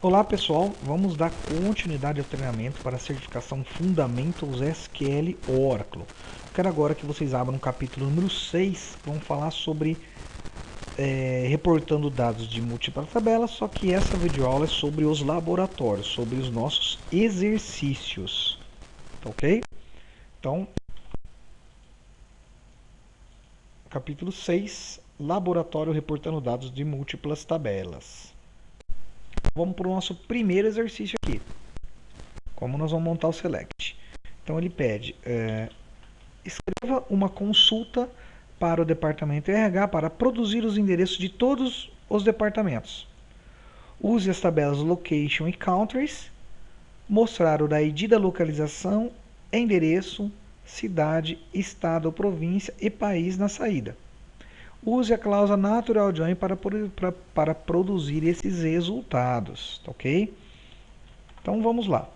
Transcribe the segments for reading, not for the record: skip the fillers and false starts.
Olá pessoal, vamos dar continuidade ao treinamento para a certificação Fundamentals SQL Oracle. Quero agora que vocês abram o capítulo número 6, vamos falar sobre reportando dados de múltiplas tabelas, só que essa videoaula é sobre os laboratórios, sobre os nossos exercícios, tá ok? Então, capítulo 6, laboratório reportando dados de múltiplas tabelas. Vamos para o nosso primeiro exercício aqui. Como nós vamos montar o select? Então ele pede, escreva uma consulta para o departamento RH para produzir os endereços de todos os departamentos. Use as tabelas location e countries, mostrar o ID da localização, endereço, cidade, estado, província e país na saída. Use a cláusula natural join para produzir esses resultados, ok? Então vamos lá.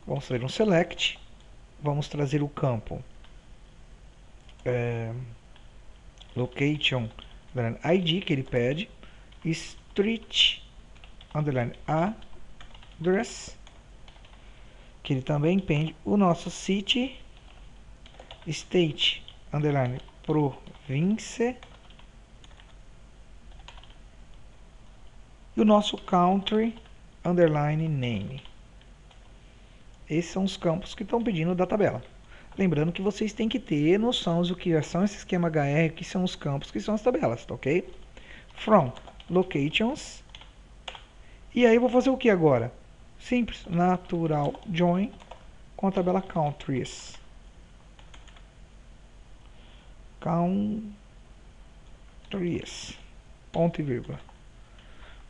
Vamos fazer um select, vamos trazer o campo location ID que ele pede, street underline address que ele também pede, o nosso city, state underline província e o nosso country underline name. Esses são os campos que estão pedindo da tabela. Lembrando que vocês têm que ter noção do que são esse esquema HR, que são os campos, que são as tabelas, tá ok? From locations. E aí eu vou fazer o que agora? Simples, natural join com a tabela countries. Countries. Ponto e vírgula.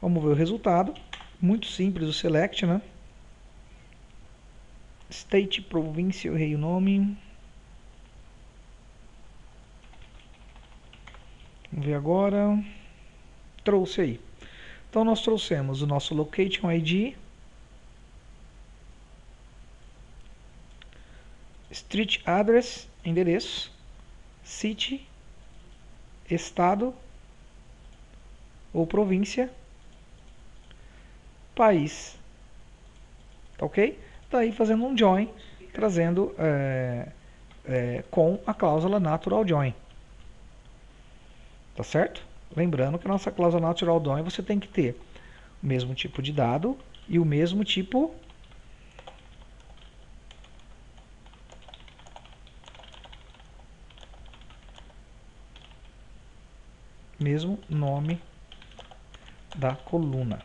Vamos ver o resultado. Muito simples o select, né? State, província, eu errei o nome. Vamos ver agora. Trouxe aí. Então nós trouxemos o nosso location ID, street address, endereço, city, estado ou província, país. Tá ok? Daí fazendo um join, trazendo com a cláusula natural join. Tá certo? Lembrando que a nossa cláusula natural join você tem que ter o mesmo tipo de dado e o mesmo tipo mesmo nome da coluna.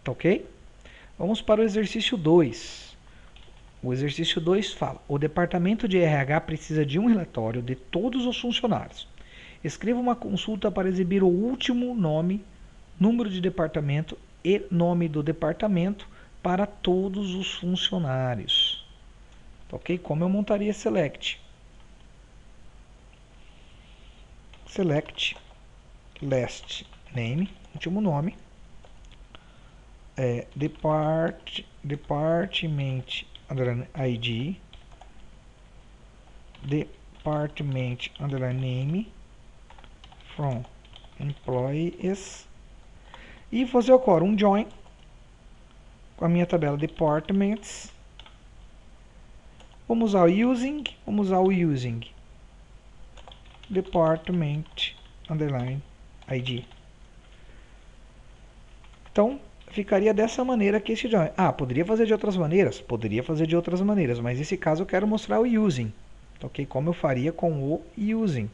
Tá ok? Vamos para o exercício 2. O exercício 2 fala: o departamento de RH precisa de um relatório de todos os funcionários. Escreva uma consulta para exibir o último nome, número de departamento e nome do departamento para todos os funcionários. Ok? Como eu montaria select? Select last name, último nome, department underline ID, department underline name, from employees, e fazer agora um join com a minha tabela departments. Vamos usar o using, department underline ID. Então ficaria dessa maneira aqui esse join. Poderia fazer de outras maneiras? Poderia fazer de outras maneiras, mas nesse caso eu quero mostrar o using, ok? Como eu faria com o using.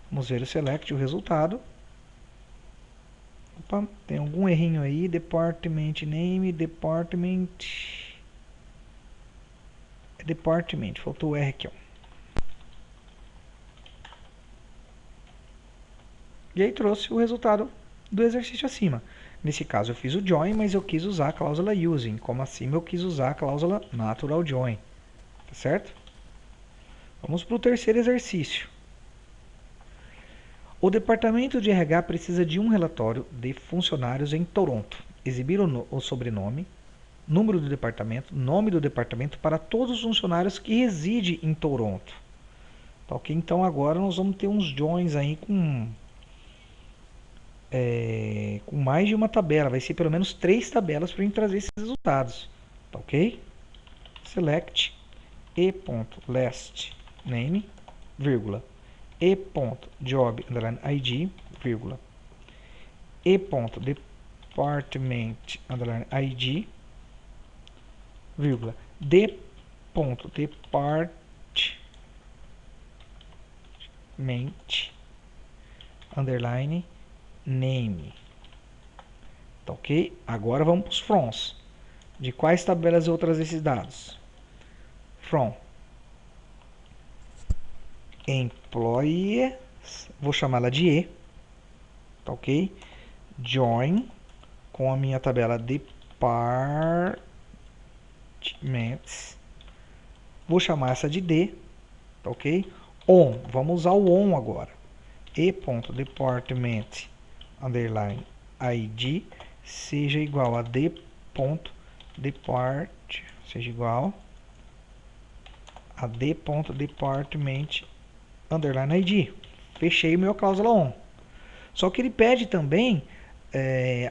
Vamos ver o select, o resultado. Opa, tem algum errinho aí, department name, department, faltou o R aqui, ó. E aí trouxe o resultado do exercício acima. Nesse caso eu fiz o join, mas eu quis usar a cláusula using, como acima eu quis usar a cláusula natural join, tá certo? Vamos para o terceiro exercício. O departamento de RH precisa de um relatório de funcionários em Toronto. Exibir o sobrenome, número do departamento, nome do departamento para todos os funcionários que residem em Toronto. Tá ok? Então agora nós vamos ter uns joins aí com com mais de uma tabela, vai ser pelo menos 3 tabelas para trazer esses resultados, tá ok? Select e.lastName, vírgula, e.job_id, vírgula, e.department_id, vírgula, d.department_name. Tá ok? Agora vamos para os froms. De quais tabelas eu vou trazer esses dados? From employees, vou chamá-la de E, tá ok? Join com a minha tabela departments, vou chamar essa de D, tá ok? On, vamos usar o on agora. e.department_id seja igual a d.depart, seja igual a d.department_id. Fechei meu cláusula on. Só que ele pede também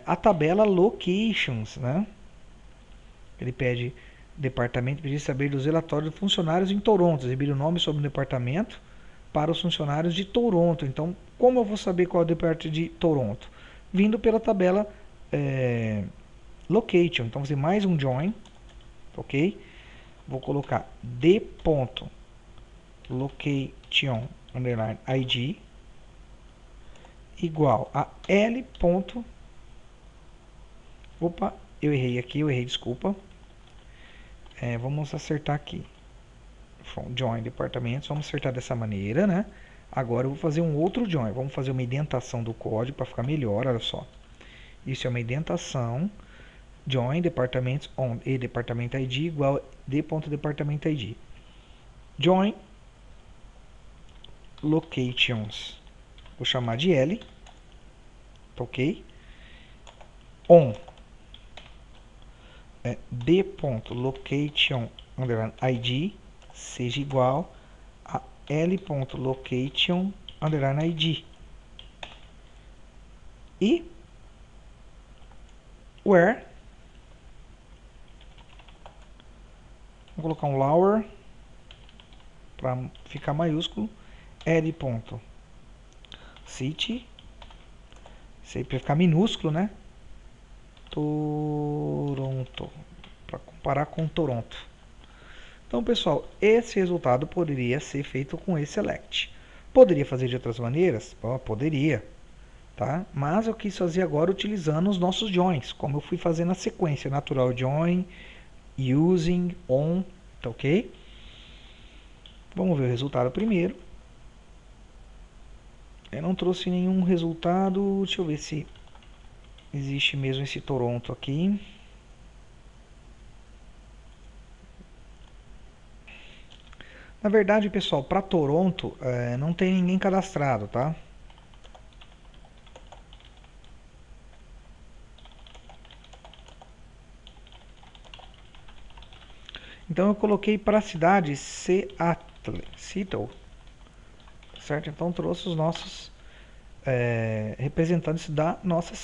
a tabela locations, né? Ele pede departamento, pede saber dos relatórios de funcionários em Toronto, exibir o nome sobre o departamento para os funcionários de Toronto. Então, como eu vou saber qual é o departamento de Toronto? Vindo pela tabela location. Então, vou fazer mais um join, ok? Vou colocar d.location_id igual a l. Opa, eu errei, desculpa. Vamos acertar aqui. Join departamentos, vamos acertar dessa maneira, né? Agora eu vou fazer um outro join. Vamos fazer uma indentação do código para ficar melhor, olha só. Isso é uma indentação. Join departamentos on e departamento ID igual a d.departamento ID. Join locations, vou chamar de L, tá ok? On d.location_id seja igual a l.location_id. E where, vou colocar um lower para ficar maiúsculo, l.city, sempre ficar minúsculo, né? Toronto, para comparar com Toronto. Então, pessoal, esse resultado poderia ser feito com esse select. Poderia fazer de outras maneiras? Poderia, tá? Mas eu quis fazer agora utilizando os nossos joins, como eu fui fazer na sequência, natural join, using, on, tá ok? Vamos ver o resultado primeiro. Eu não trouxe nenhum resultado, deixa eu ver se existe mesmo esse Toronto aqui. Na verdade, pessoal, para Toronto não tem ninguém cadastrado, tá? Então eu coloquei para a cidade Seattle, certo? Então trouxe os nossos representantes da nossa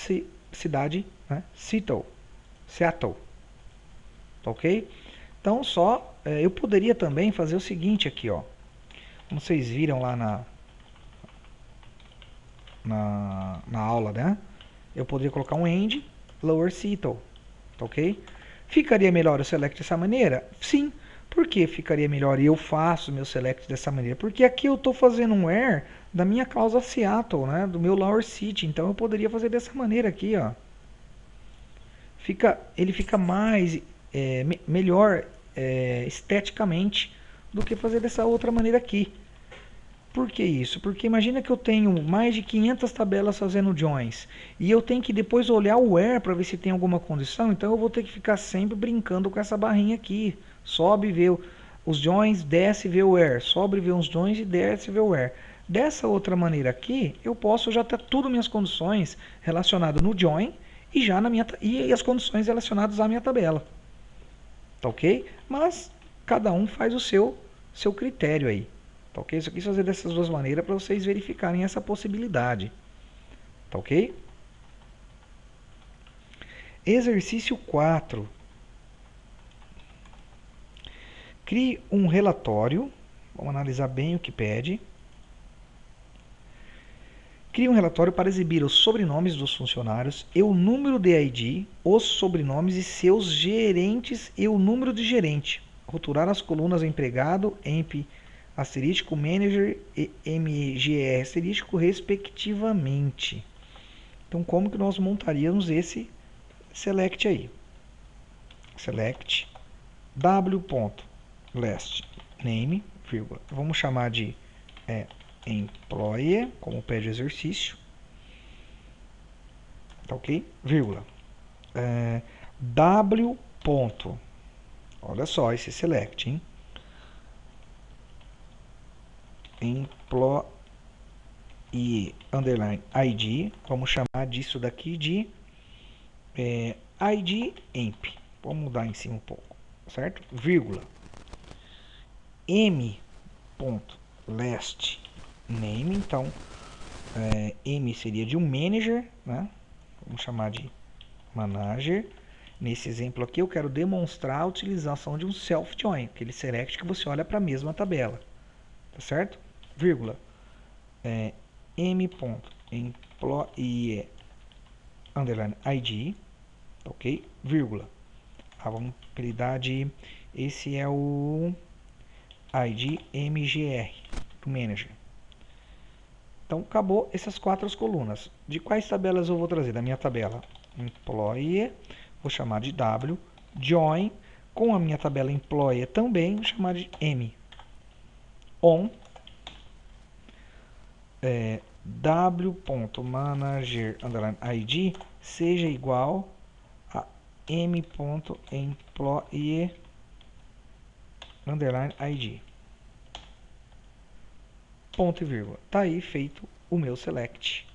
cidade, né? Seattle, tá ok? Então eu poderia também fazer o seguinte aqui, ó. Como vocês viram lá na aula, né? Eu poderia colocar um end lower Seattle, tá ok? Ficaria melhor o select dessa maneira? Sim. Por que ficaria melhor e eu faço meu select dessa maneira? Porque aqui eu estou fazendo um where da minha causa Seattle, né? Do meu lower city. Então eu poderia fazer dessa maneira aqui, ó. Ele fica mais melhor esteticamente do que fazer dessa outra maneira aqui. Por que isso? Porque imagina que eu tenho mais de 500 tabelas fazendo joins e eu tenho que depois olhar o where para ver se tem alguma condição, então eu vou ter que ficar sempre brincando com essa barrinha aqui. Sobe e vê os joins, desce e vê o where, sobe e vê os joins e desce e vê o where. Dessa outra maneira aqui, eu posso já ter tudo minhas condições relacionadas no join e já e as condições relacionadas à minha tabela. Tá ok? Mas cada um faz o seu critério aí. Tá ok? Eu quis fazer dessas duas maneiras para vocês verificarem essa possibilidade. Tá ok? Exercício 4. Crie um relatório. Vamos analisar bem o que pede. Crie um relatório para exibir os sobrenomes dos funcionários e o número de ID, os sobrenomes e seus gerentes e o número de gerente. Rotular as colunas empregado, emp, asterístico, manager e MGR asterístico, respectivamente. Então, como que nós montaríamos esse select aí? Select w.last name, vírgula. Vamos chamar de employee, como pede o exercício. Tá ok? Vírgula. W. Ponto. Olha só esse select, hein? Employee underline ID. Vamos chamar disso daqui de ID emp. Vamos mudar em cima um pouco, certo? Vírgula. M.last name. Então, M seria de um manager, né? Vamos chamar de manager. Nesse exemplo aqui, eu quero demonstrar a utilização de um self-join, aquele select que você olha para a mesma tabela, tá certo? Vírgula. M.employee underline ID, ok? Vírgula. Vamos apelidar de, esse é o ID MGR do manager. Então, acabou essas 4 colunas. De quais tabelas eu vou trazer? Da minha tabela employee, vou chamar de W, join, com a minha tabela employee também, vou chamar de M. On, w.manager_id seja igual a m.employee_id. Ponto e vírgula. Tá aí feito o meu select.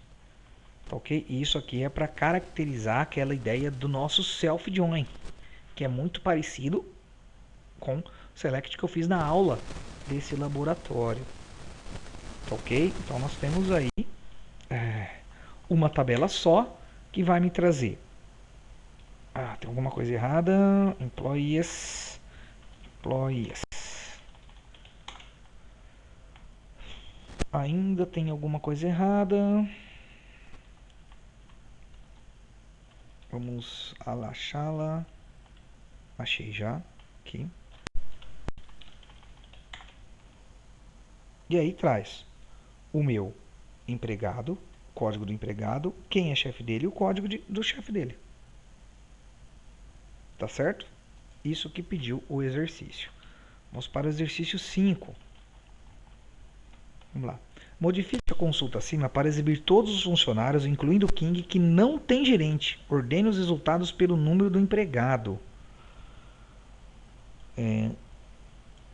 Tá ok? E isso aqui é para caracterizar aquela ideia do nosso self-join, que é muito parecido com o select que eu fiz na aula desse laboratório. Tá ok? Então nós temos aí uma tabela só que vai me trazer. Tem alguma coisa errada. Employees. Ainda tem alguma coisa errada. Vamos achá-la. Achei já. Aqui. E aí traz o meu empregado, código do empregado, quem é chefe dele e o código do chefe dele. Tá certo? Isso que pediu o exercício. Vamos para o exercício 5. Vamos lá. Modifique a consulta acima para exibir todos os funcionários, incluindo o King, que não tem gerente. Ordene os resultados pelo número do empregado.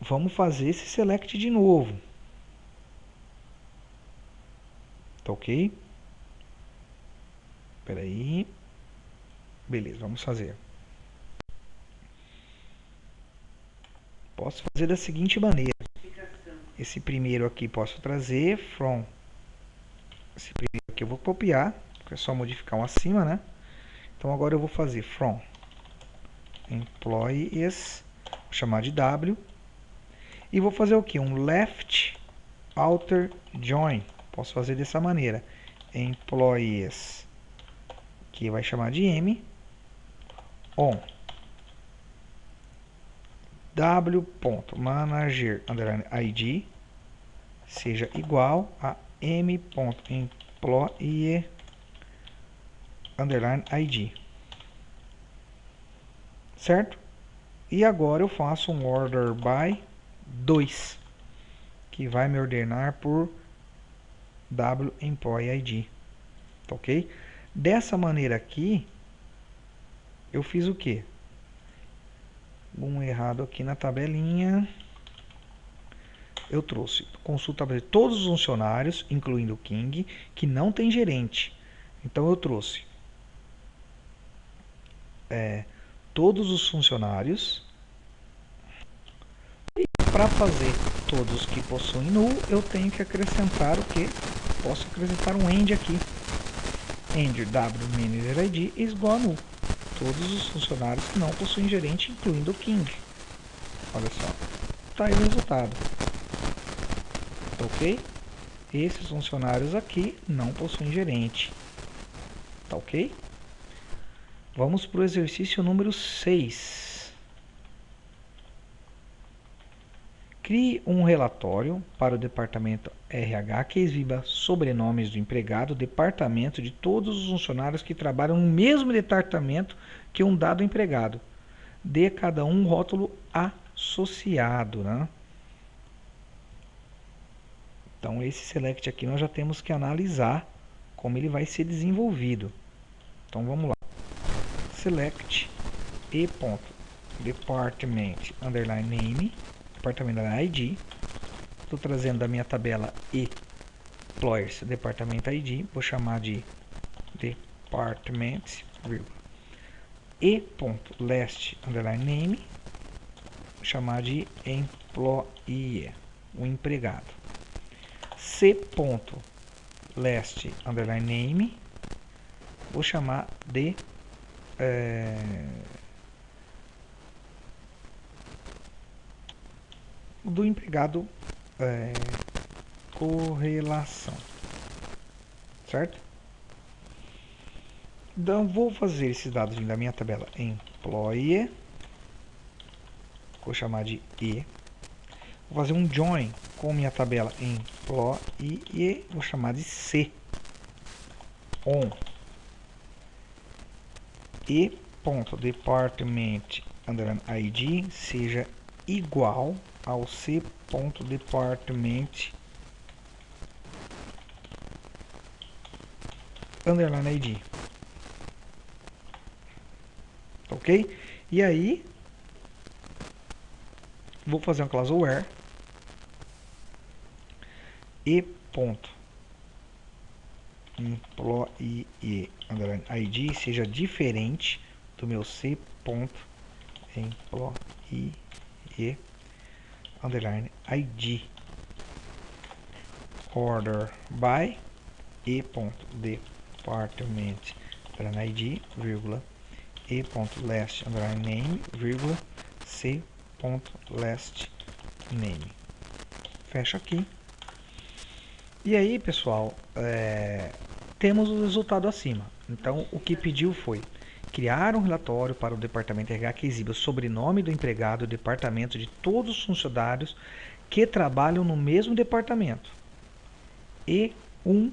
Vamos fazer esse select de novo. Tá ok? Espera aí. Beleza, vamos fazer. Posso fazer da seguinte maneira. Esse primeiro aqui posso trazer from. Esse primeiro aqui eu vou copiar, porque é só modificar um acima, né? Então agora eu vou fazer from employees, vou chamar de W, e vou fazer o que? Um left outer join. Posso fazer dessa maneira. Employees, que vai chamar de M, on w.manager_id seja igual a m.employee_id. Certo? E agora eu faço um order by 2, que vai me ordenar por w.employee_id. Tá ok? Dessa maneira aqui, eu fiz o quê? Um errado aqui na tabelinha. Eu trouxe consulta de todos os funcionários, incluindo o King, que não tem gerente. Então eu trouxe todos os funcionários. E para fazer todos que possuem null, eu tenho que acrescentar o que? Posso acrescentar um end aqui. End w manager id is igual a null. todos os funcionários que não possuem gerente, incluindo o King. Olha só, tá aí o resultado. Ok? Esses funcionários aqui não possuem gerente. Tá ok? Vamos para o exercício número 6. Crie um relatório para o departamento RH que exiba sobrenomes do empregado, departamento de todos os funcionários que trabalham no mesmo departamento que um dado empregado. Dê a cada um rótulo associado, né? Então, esse select aqui nós já temos que analisar como ele vai ser desenvolvido. Então, vamos lá. Select e.department underline name, departamento da ID. Estou trazendo da minha tabela employers, departamento ID. Vou chamar de department, e.last underline name. Vou chamar de employee, o empregado. C.last underline name, vou chamar de do empregado correlação, certo? Então vou fazer esses dados da minha tabela employee, vou chamar de E. Vou fazer um join com minha tabela employee e vou chamar de C. On e.department underline ID seja igual ao c.department underline ID. Ok? E aí vou fazer uma cláusula where e.employee underline ID seja diferente do meu c.employee underline ID. Order by e.department underline ID, vírgula, e.last underline name, vírgula, c.last name. Fecha aqui. E aí, pessoal, temos o resultado acima. Então, o que pediu foi criar um relatório para o departamento RH que exiba o sobrenome do empregado e o departamento de todos os funcionários que trabalham no mesmo departamento e um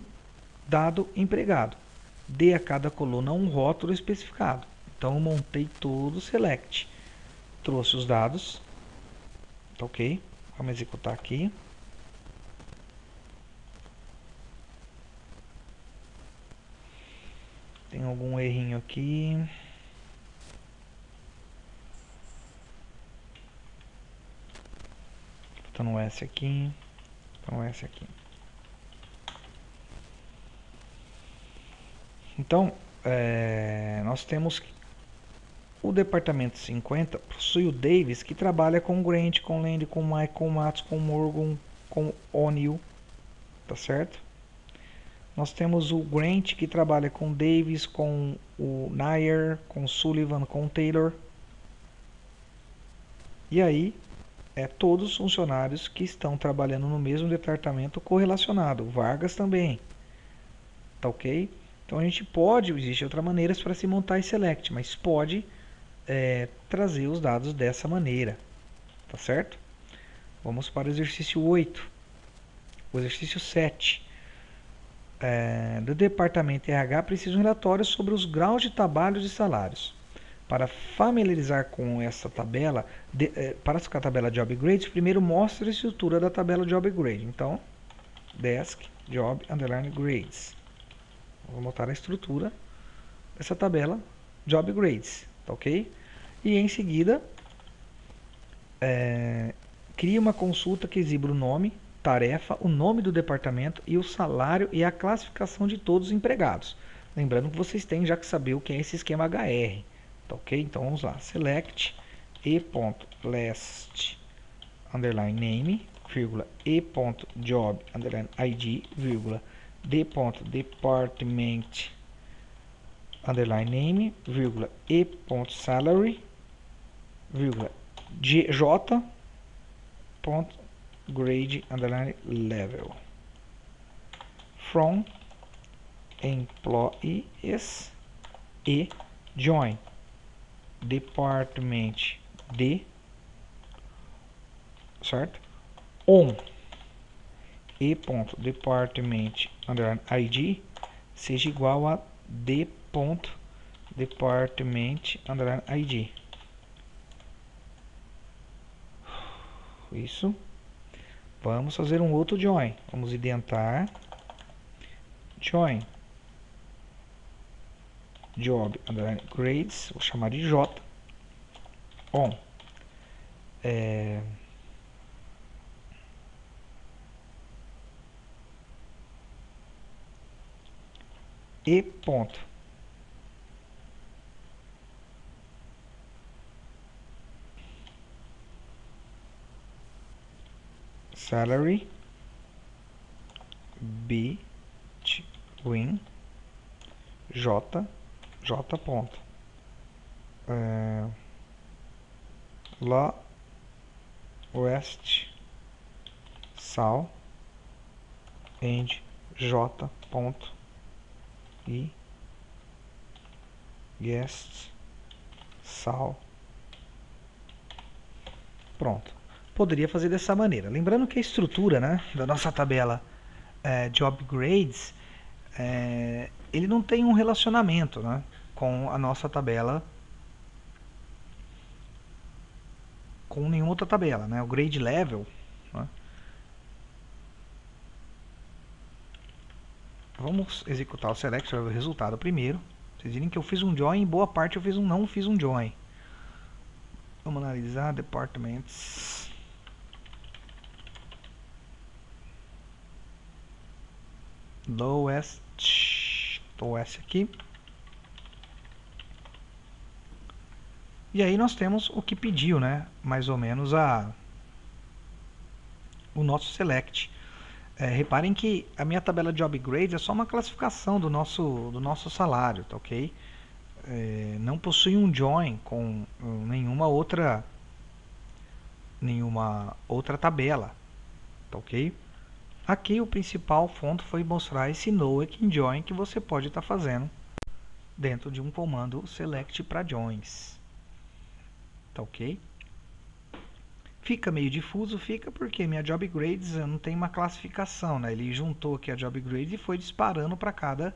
dado empregado. Dê a cada coluna um rótulo especificado. Então, eu montei todo o select. Trouxe os dados. Ok. Vamos executar aqui. Tem algum errinho aqui. Faltando um S aqui. Então, S aqui. Então, nós temos o departamento 50 possui o Davis, que trabalha com Grant, com Land, com Mike, com Matos, com Morgan, com O'Neill, tá certo? Nós temos o Grant, que trabalha com Davis, com o Nair, com Sullivan, com Taylor. E aí, todos os funcionários que estão trabalhando no mesmo departamento correlacionado. Vargas também, tá ok? Então a gente pode, existe outras maneiras para se montar esse select, mas pode trazer os dados dessa maneira, tá certo? Vamos para o exercício 8. O exercício 7. Do departamento RH precisa um relatório sobre os graus de trabalho e salários. Para familiarizar com essa tabela, para a tabela Job Grades, primeiro mostra a estrutura da tabela Job Grade. Então, Desk Job Underline Grades. Vou botar a estrutura dessa tabela Job Grades, tá ok? E em seguida, cria uma consulta que exiba o nome, tarefa, o nome do departamento e o salário e a classificação de todos os empregados. Lembrando que vocês têm já que saber o que é esse esquema HR, tá ok? Então vamos lá, select e.last underline name, vírgula, e.job underline ID, vírgula, d.department underline name, vírgula, e.salary, vírgula, j, ponto, grade, underline, level. From employees e join department de, certo? On e ponto department underline id seja igual a d ponto department underline id. Isso. Vamos fazer um outro join. Vamos identar join job underline grades, vou chamar de J, on e ponto salary between J ponto lá west south and J ponto e guests south. Pronto. Poderia fazer dessa maneira. Lembrando que a estrutura, né, da nossa tabela Job Grades, ele não tem um relacionamento, né, com a nossa tabela, com nenhuma outra tabela, né? O Grade Level, né? Vamos executar o Select, o resultado primeiro. Vocês viram que eu fiz um join, boa parte eu não fiz um join. Vamos analisar departments. Lowest aqui. E aí nós temos o que pediu, né? Mais ou menos o nosso select. Reparem que a minha tabela de job grades é só uma classificação do nosso salário, tá ok? Não possui um join com nenhuma outra tabela, tá ok? Aqui o principal ponto foi mostrar esse no-equin join que você pode estar fazendo dentro de um comando select para joins, tá ok? Fica meio difuso, fica porque minha job grades não tem uma classificação, né? Ele juntou aqui a job grades e foi disparando para cada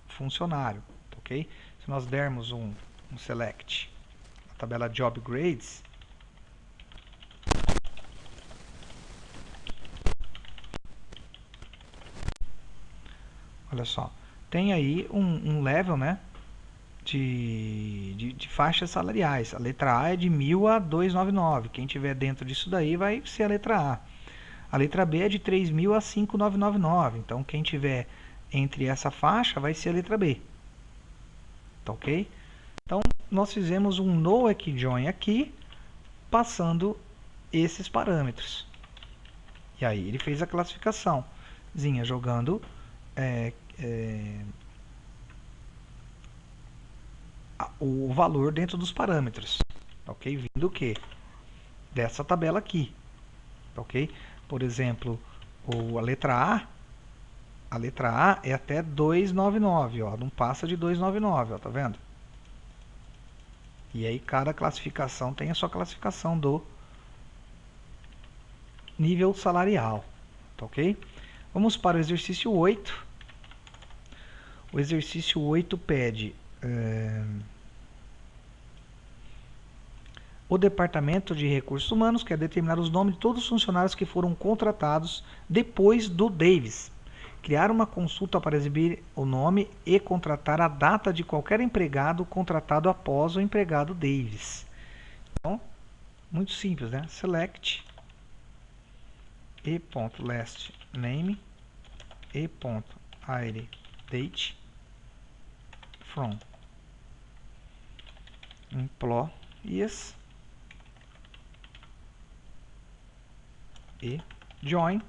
funcionário, tá ok? Se nós dermos um select na tabela job grades, olha só, tem aí um level, né, de faixas salariais. A letra A é de 1.000 a 299. Quem tiver dentro disso daí vai ser a letra A. A letra B é de 3.000 a 5.999. Então quem tiver entre essa faixa vai ser a letra B. Tá ok? Então nós fizemos um no-equin-join aqui, passando esses parâmetros. E aí ele fez a classificação, jogando o valor dentro dos parâmetros, ok? Vindo o que? Dessa tabela aqui, ok? Por exemplo, a letra A é até 299, ó, não passa de 299, ó, tá vendo? E aí cada classificação tem a sua classificação do nível salarial, tá ok? Vamos para o exercício 8. O exercício 8 pede o Departamento de Recursos Humanos quer determinar os nomes de todos os funcionários que foram contratados depois do Davis. Criar uma consulta para exibir o nome e contratar a data de qualquer empregado contratado após o empregado Davis. Então, muito simples, né? Select e.last name e.id date from employees e join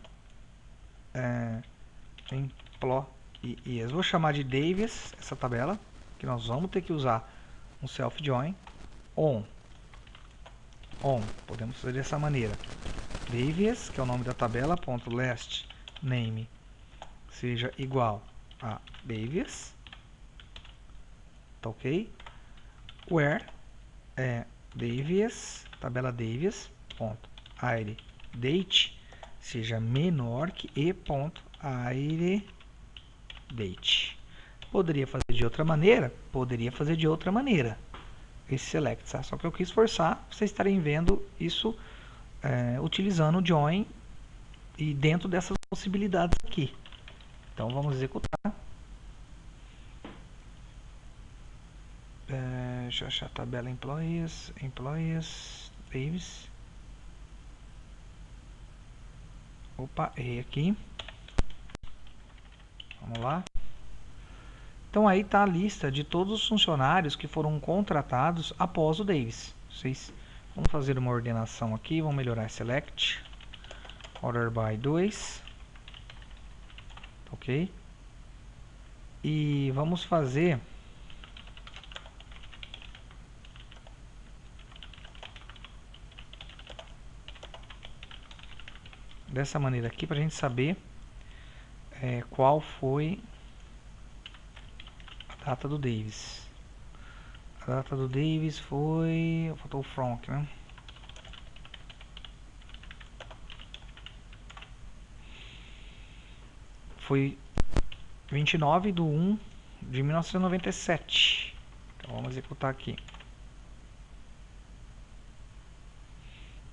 employees Yes. Vou chamar de Davis essa tabela, que nós vamos ter que usar um self join on. Podemos fazer dessa maneira. Davis, que é o nome da tabela, ponto last name seja igual a Davis, tá ok? Where é Davis, tabela Davis, ponto id date seja menor que e ponto id date. Poderia fazer de outra maneira? Poderia fazer de outra maneira esse select, tá? Só que eu quis forçar vocês estarem vendo isso utilizando o join e dentro dessas possibilidades aqui. Então vamos executar. Deixa eu achar a tabela employees, Davis. Opa, errei aqui. Vamos lá. Então aí está a lista de todos os funcionários que foram contratados após o Davis. Vamos fazer uma ordenação aqui, vamos melhorar select. Order by 2. Ok? E vamos fazer dessa maneira aqui para a gente saber qual foi a data do Davis. A data do Davis foi... faltou o Frank, né? Foi 29/1/1997. Então vamos executar aqui.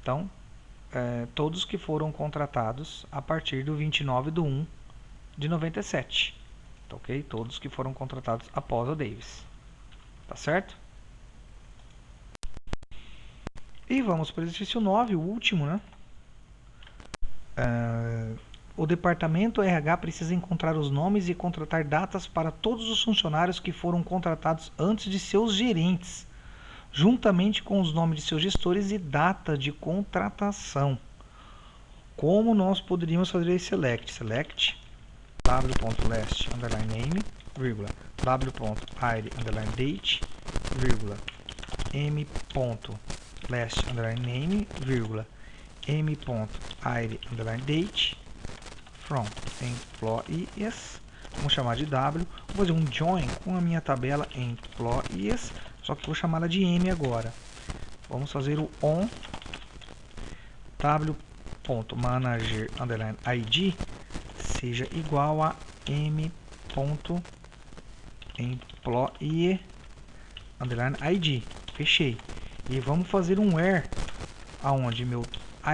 Então, todos que foram contratados a partir do 29/1/97. Tá, ok? Todos que foram contratados após o Davis. Tá certo? E vamos para o exercício 9, o último, né? O departamento RH precisa encontrar os nomes e contratar datas para todos os funcionários que foram contratados antes de seus gerentes, juntamente com os nomes de seus gestores e data de contratação. Como nós poderíamos fazer esse select? Select w.last _name, vírgula, w.id _date, vírgula, m.last _name, vírgula, m.id _date, from employees, vamos chamar de W, vou fazer um join com a minha tabela employees, só que vou chamá-la de M agora. Vamos fazer o on w.manager _id seja igual a m.employee _id. Fechei. E vamos fazer um where aonde meu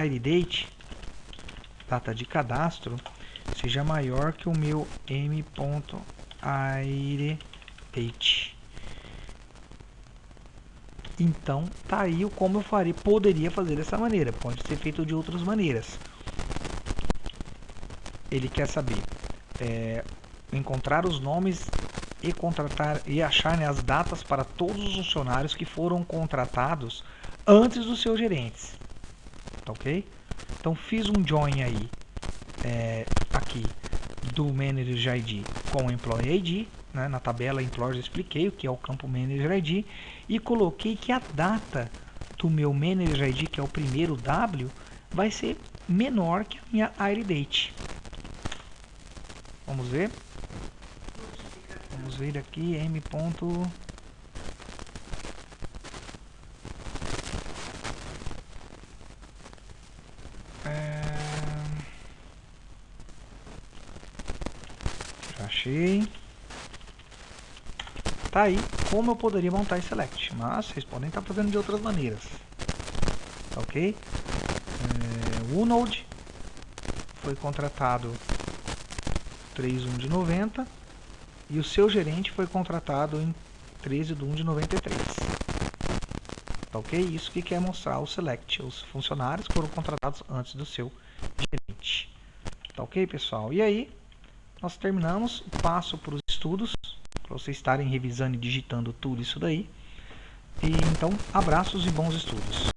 id date, data de cadastro, seja maior que o meu m.id date. Então, tá aí como eu poderia fazer dessa maneira. Pode ser feito de outras maneiras. Ele quer saber encontrar os nomes e contratar e achar, né, as datas para todos os funcionários que foram contratados antes dos seus gerentes. Tá, ok? Então fiz um join aí aqui do Manager ID com o Employee ID, né? Na tabela Employers eu expliquei o que é o campo Manager ID e coloquei que a data do meu Manager ID, que é o primeiro W, vai ser menor que a minha ID date. Vamos ver. Vamos ver aqui m. Já achei. Tá aí como eu poderia montar esse select, mas vocês podem estar fazendo de outras maneiras. Tá, ok? O Node foi contratado 3/1/90 e o seu gerente foi contratado em 13/1/93. Tá, ok? Isso que quer mostrar o select, os funcionários que foram contratados antes do seu gerente. Tá, ok, pessoal? E aí, nós terminamos o passo para os estudos, para vocês estarem revisando e digitando tudo isso daí. E então, abraços e bons estudos.